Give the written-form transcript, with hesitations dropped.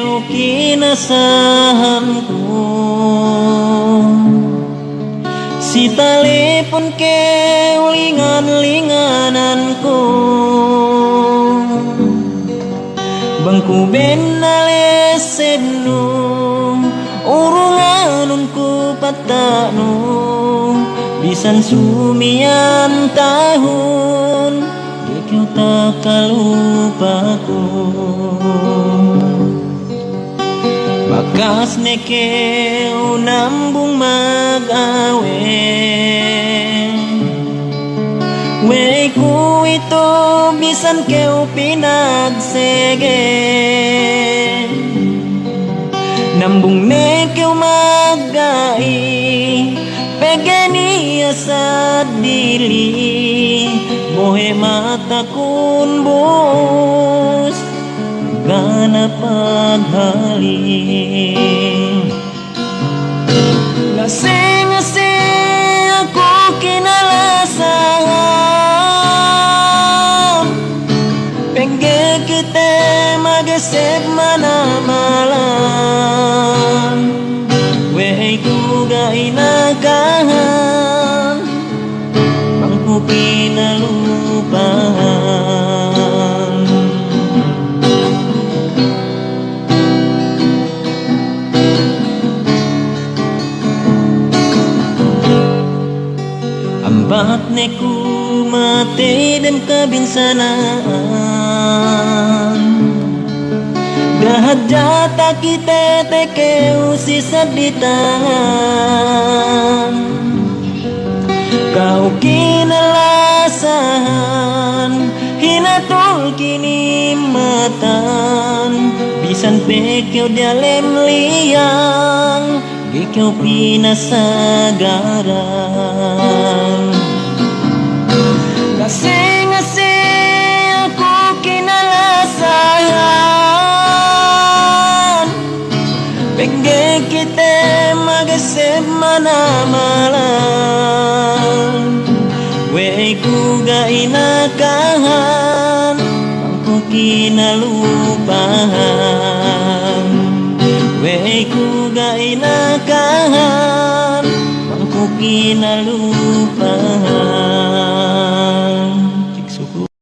o kinasahanku. Si telepon ke lingan-lingananku, bangku benalesenu urunganunku patanu bisan sumian tahun kau tak kalupaku. Bakas nekeu nambung magawe, weiku itu bisan keu pinagsege, nambung nekeu magai pegeni asad dili bohe mata kun bos gana paghali. Ngase-ngase aku kinalasan, pengge kita magesep mana malam, wei ku gainagahan bangku pinalupahan. Ambat neku mati dem kabinsanaan, dahat jata kita tekeu sisa di tangan. Kau kinalasahan hinatul kini matan, bisan pekeu dalem liang kau pinasagaran. Ngase-ngase aku kinalasahan, pengge kita magesep mana malam, wei ku gainagahan aku kinalupahan, wei ku gainagahan aku kinalupahan.